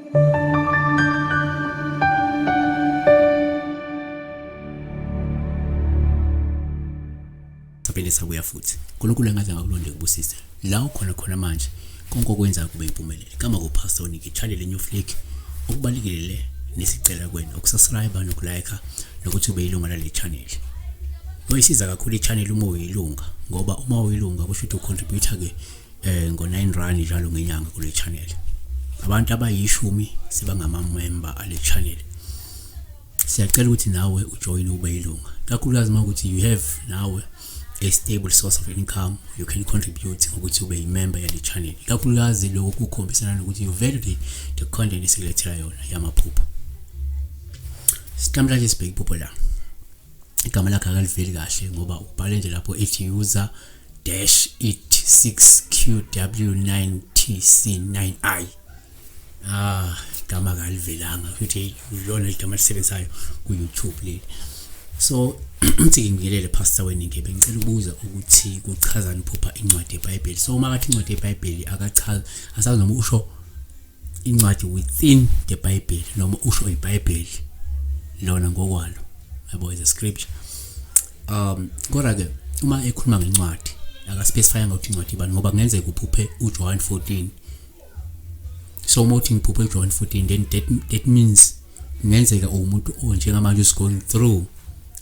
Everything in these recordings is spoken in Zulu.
Saphinde sabuya futhi. uNkulunkulu engaze ngakulonde kubusisa. La ukhona manje konke okwenza kube impumelelo. Kama kuPastor Nick channel eNew Flick okubalekile nesicela kwena ukusubscribe nokulike nokuthi ube yilunga lale channel. Boyisiza kakhulu ichannel uma uyilunga ngoba uma uyilunga kusho ukuthi ucontributor ke ngo-9 njalo ngenyanga kule channel. Abantu abayishumi sibangama member ale channel. Siyacela ukuthi nawe ujoin ube yilunga. Kakhulukazi mawukuthi you have nawe a stable source of income, you can contribute ngokuthi ube member yale channel. Kakhulukazi lokho kukhombisana nokuthi you value the content esilethela yona yamaphupho. Sitamla nje sibheke iphupho la. Igama lakhe akaliveli kahle ngoba ubhale nje lapho ethi user-it6qw9tc9i. Igama akalivelanga futhi uyona igama lisebenzayo ku YouTube leli. So uthi ngiyelele Pastor weningi bengicela ukubuza ukuthi kuchazani iphupha incwadi yeBhayibheli. So uma ngathi incwadi yeBhayibheli akachaza asazi noma usho incwadi within the Bible noma usho iBhayibheli lona ngokwalo. Yabo is a scripture. Kodwa ke uma ekhuluma ngencwadi akaspecify ukuthi incwadi ibani ngoba kungenzeka uphuphe uJohn 14. So uma uthi ngiphuphe uJohn 14 then that means kungenzeka umuntu onjengamanje is going through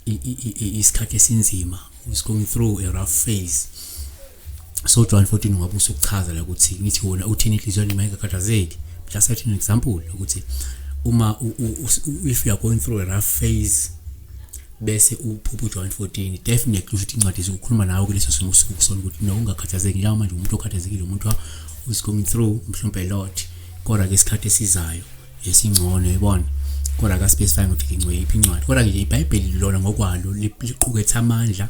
isikhathi esinzima, is going through a rough phase. So John 14 ungabe usuchaza la ukuthi ngithi wona uthini inhliziyo mayikakhathazeki. Just an example ukuthi uma if you are going through a rough phase bese uphupha John 14 definitely ukuthi incwadi izokukhuluma nawe kuleso simo kusona ukuthi no ungakhathazeki njengoba manje umuntu okhathazekile umuntu is going through mhlawumbe a lot kodwa ke isikhathi esizayo esingcono yabona. Kodwa ka specify ukuthi ingcwe iphi incwadi. Kodwa nje iBhayibheli lona ngokwalo liqukethe amandla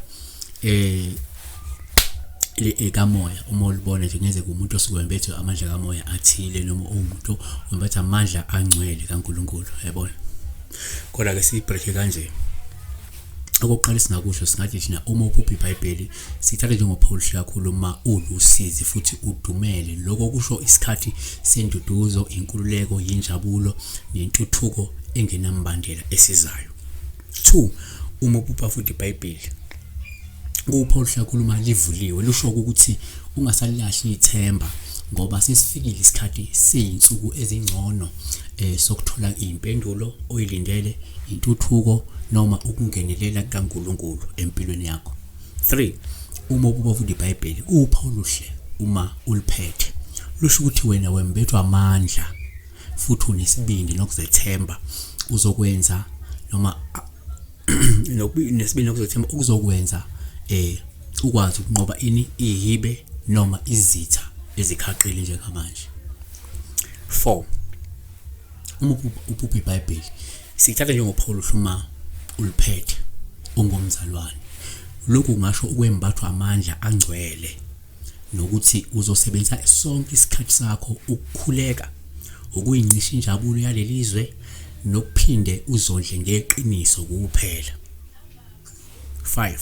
kamoya. Uma ulibona nje ngeze kumuntu osukwembethe amandla kamoya athile noma umuntu wembethe amandla angcwele kaNkulunkulu yabona. Kodwa ke sibreak kanje. Okokuqala singakusho singathi thina uma uphupha iBhayibheli sithatha njengoPaul kakhulu uma ulusizi futhi udumele. Lokho kusho isikhathi senduduzo, inkululeko, injabulo nentuthuko engenambandela esizayo. 2 uma uphupha futhi iBhayibheli uPaul kakhuluma livuliwe lusho ukuthi ungasalilahli ithemba ngoba sesifikile isikhathi seyinsuku ezingcono sokuthola impendulo oyilindele, intuthuko noma ukungenelela kaNkulunkulu empilweni yakho. 3 uma uphupha futhi iBhayibheli uPaul uhle uma uliphethe lusho ukuthi wena wembethwa amandla futhi unesibindi nokuzethemba uzokwenza noma nesibindi nokuzethemba ukuzokwenza ukwazi ukunqoba ihibe noma izitha ezikhaqile njengamanje. 4 uma uphupha iBhayibheli sikuthatha njengoPaul uhluma uliphethe ungomzalwane. Lokhu kungasho ukwembathwa amandla angcwele nokuthi uzosebenzisa sonke isikhathi sakho ukukhuleka ukuyincisha injabulo yalelizwe nokuphinde uzondle ngeqiniso kuphela. 5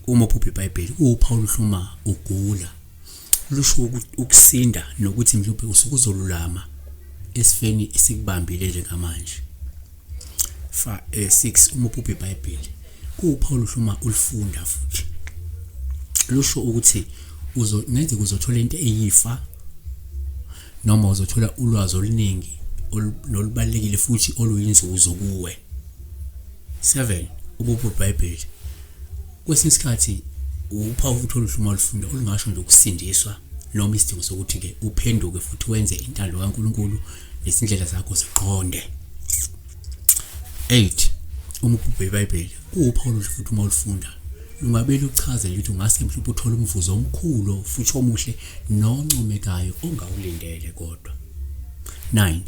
uma uphupha iBhayibheli uPaul uhluma ugula lusho ukusinda nokuthi mhlawumbe usukuzolulama esifeni esikubambile njengamanje. 6 uma uphupha iBhayibheli uPaul uhluma ulifunda futhi lusho ukuthi ngenzeka uzothola into eyifa noma uzothola ulwazi oluningi nolubalekile futhi oluyinzuzo kuwe. 7 uma uphupha iBhayibheli kwesinye isikhathi uPaul uthola uhluma olufunda olungasho nje ukusindiswa noma isidingo sokuthi ke uphenduke futhi wenze intando kaNkulunkulu nesindlela zakho ziqonde. 8 uma uphupha iBhayibheli uPaul futhi uma ulifunda ungabeli uchaze ukuthi ungase mhlawumbe uthole umvuzo omkhulu futhi omuhle noncomekayo ongawulindele kodwa. 9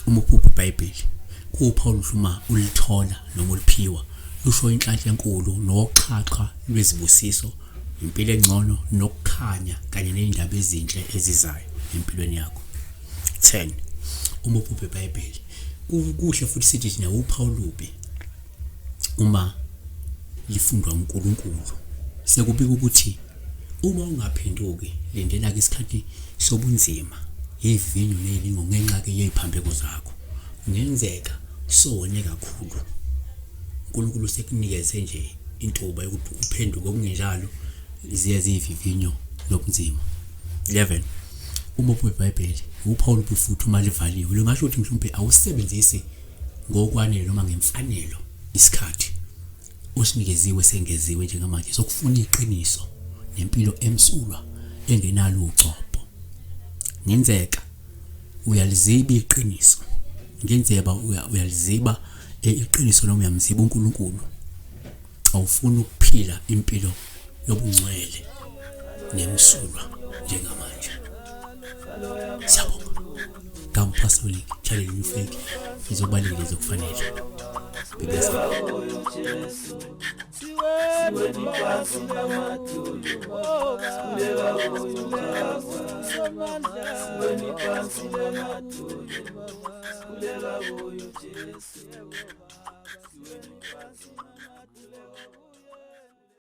uma uphupha iBhayibheli uPaul uhluma ulithola noma uliphiwa lusho inhlanhla enkulu noqhaqha lwezibusiso, impilo engcono nokukhanya kanye nezindaba ezinhle ezizayo empilweni yakho. 10 uma uphupha iBhayibheli kuhle futhi sithi thina uPaul ubi uma lifundwa uNkulunkulu sekubika ukuthi uma ungaphenduki lindela ke isikhathi sobunzima ivinyo leli ngenxa ke yeziphambeko zakho kungenzeka sone kakhulu uNkulunkulu sekunikeze nje intuba yokuthi uphenduke okungenjalo ziye ziyivivinyo lobunzima 11 uma iBhayibheli uPaul futhi uma livaliwe lingasho ukuthi mhlawumbe awusebenzisi ngokwanele noma ngemfanelo isikhathi usinikeziwe sengeziwe njengamanje sokufuna iqiniso nempilo emsulwa engenalo ucopho ngenzeka uyaliziba iqiniso ngenzeba uyaliziba iqiniso noma uyamziba uNkulunkulu awufuni ukuphila impilo yobungcwele nemsulwa njengamanje siyabonga kampasoli challenge ufake izobalile zokufanele bebese siwe